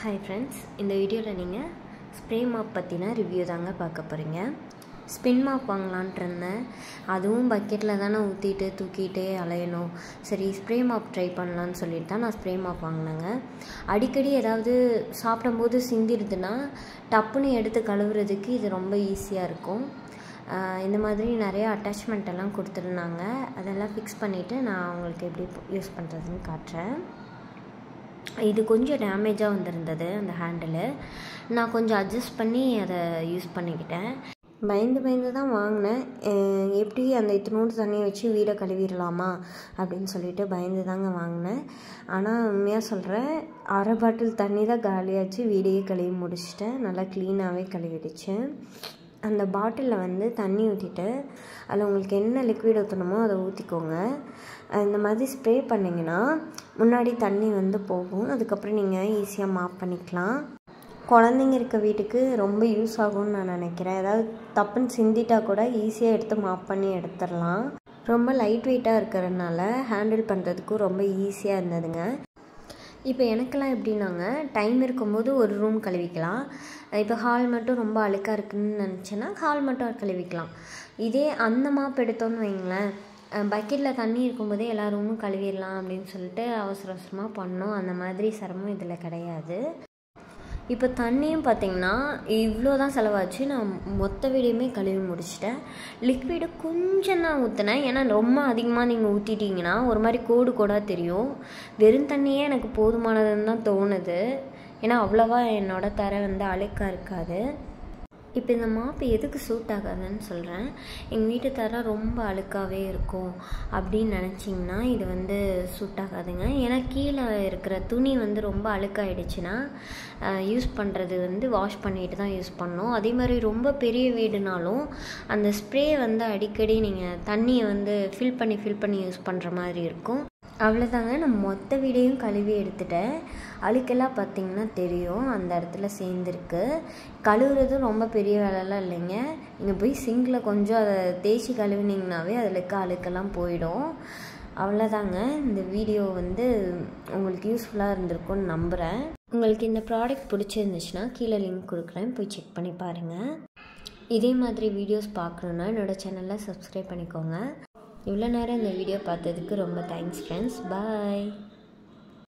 Hi friends, இந்த வீடியோவில் நீங்கள் ஸ்ப்ரே மாப் பற்றின ரிவ்யூ தாங்க பார்க்க போகிறீங்க. ஸ்பின் மாப் வாங்கலான்ட்டு இருந்தேன். அதுவும் பக்கெட்டில் தானே ஊற்றிட்டு தூக்கிட்டே அலையணும். சரி ஸ்ப்ரே மாப் ட்ரை பண்ணலான்னு சொல்லிட்டு தான் நான் ஸ்ப்ரே மாப் வாங்கினேங்க. அடிக்கடி ஏதாவது சாப்பிடும்போது சிந்திடுதுன்னா டப்புன்னு எடுத்து கழுவுறதுக்கு இது ரொம்ப ஈஸியாக இருக்கும். இந்த மாதிரி நிறைய அட்டாச்மெண்ட் எல்லாம் கொடுத்துருந்தாங்க. அதெல்லாம் ஃபிக்ஸ் பண்ணிவிட்டு நான் அவங்களுக்கு எப்படி யூஸ் பண்ணுறதுன்னு காட்டுறேன். இது கொஞ்சம் டேமேஜாக வந்திருந்தது அந்த ஹேண்டிலு. நான் கொஞ்சம் அட்ஜஸ்ட் பண்ணி அதை யூஸ் பண்ணிக்கிட்டேன். பயந்து தான் வாங்கினேன். எப்படி அந்த இத்தினோடு தண்ணியை வச்சு வீடை கழுவிடலாமா அப்படின்னு சொல்லிட்டு பயந்து தாங்க வாங்கினேன். ஆனால் உண்மையாக சொல்கிறேன், அரை பாட்டில் தண்ணி தான் காலியாச்சு. வீடையே கழுவி முடிச்சிட்டேன். நல்லா க்ளீனாகவே கழுவிடுச்சு. அந்த பாட்டிலில் தண்ணி ஊற்றிட்டு அதில் உங்களுக்கு என்ன லிக்விட் ஊற்றணுமோ அதை ஊற்றிக்கோங்க. இந்த மாதிரி ஸ்ப்ரே பண்ணிங்கன்னா முன்னாடி தண்ணி போகும். அதுக்கப்புறம் நீங்கள் ஈஸியாக மாப் பண்ணிக்கலாம். குழந்தைங்க இருக்க வீட்டுக்கு ரொம்ப யூஸ் ஆகும்னு நான் நினைக்கிறேன். ஏதாவது தப்புன்னு சிந்திட்டா கூட ஈஸியாக எடுத்து மாப் பண்ணி எடுத்துடலாம். ரொம்ப லைட் வெயிட்டாக இருக்கிறதுனால ஹேண்டில் பண்ணுறதுக்கும் ரொம்ப ஈஸியாக இருந்ததுங்க. இப்போ எனக்கெல்லாம் எப்படின்னாங்க, டைம் இருக்கும்போது ஒரு ரூம் கழுவிக்கலாம். இப்போ ஹால் மட்டும் ரொம்ப அழுக்காக இருக்குதுன்னு நினச்சேன்னா ஹால் மட்டும் கழுவிக்கலாம். இதே அந்த மாப் எடுத்தோன்னு வைங்களேன், பக்கெட்டில் தண்ணி இருக்கும்போதே எல்லா ரூமும் கழுவிடலாம் அப்படின்னு சொல்லிட்டு அவசரமாக பண்ணோம். அந்த மாதிரி சிரமம் இதில் கிடையாது. இப்போ தண்ணியும் பார்த்திங்கன்னா இவ்வளோ தான் செலவாச்சு. நான் மொத்த வீடையுமே கழுவி முடிச்சிட்டேன். லிக்விடு கொஞ்சம் தான் ஊற்றினேன். ஏன்னா ரொம்ப அதிகமாக நீங்கள் ஊற்றிட்டிங்கன்னா ஒரு மாதிரி கோடாக தெரியும். வெறும் தண்ணியே எனக்கு போதுமானதுன்னு தான் தோணுது. ஏன்னா அவ்வளோவா என்னோடய தரை அழுக்காக இருக்காது. இப்போ இந்த மாப்பு எதுக்கு சூட் ஆகாதுன்னு சொல்கிறேன். எங்கள் வீட்டு தர ரொம்ப அழுக்காகவே இருக்கும் அப்படின்னு நினச்சிங்கன்னா இது சூட் ஆகாதுங்க. ஏன்னா கீழே இருக்கிற துணி ரொம்ப அழுக்காயிடுச்சுன்னா யூஸ் பண்ணுறது வாஷ் பண்ணிட்டு தான் யூஸ் பண்ணணும். அதே மாதிரி ரொம்ப பெரிய வீடுனாலும் அந்த ஸ்ப்ரே அடிக்கடி நீங்கள் தண்ணியை ஃபில் பண்ணி யூஸ் பண்ணுற மாதிரி இருக்கும். அவ்வளோதாங்க. நான் மொத்த வீடையும் கழுவி எடுத்துட்டேன். அழுக்கெல்லாம் பார்த்திங்கன்னா தெரியும், அந்த இடத்துல சேர்ந்துருக்கு. கழுவுறதும் ரொம்ப பெரிய வேலைலாம் இல்லைங்க. நீங்கள் போய் சிங்கில் கொஞ்சம் அதை தேய்ச்சி கழுவினீங்கனாவே அதில் இருக்க அழுக்கெல்லாம் போயிடும். அவ்வளோதாங்க. இந்த வீடியோ உங்களுக்கு யூஸ்ஃபுல்லாக இருந்திருக்கும்னு நம்புகிறேன். உங்களுக்கு இந்த ப்ராடக்ட் பிடிச்சிருந்துச்சுன்னா கீழே லிங்க் கொடுக்குறேன், போய் செக் பண்ணி பாருங்கள். இதே மாதிரி வீடியோஸ் பார்க்கணுன்னா என்னோடய சேனலில் சப்ஸ்கிரைப் பண்ணிக்கோங்க. இவ்வளோ நேரம் இந்த வீடியோ பார்த்ததுக்கு ரொம்ப தேங்க்ஸ் ஃப்ரெண்ட்ஸ். பாய்.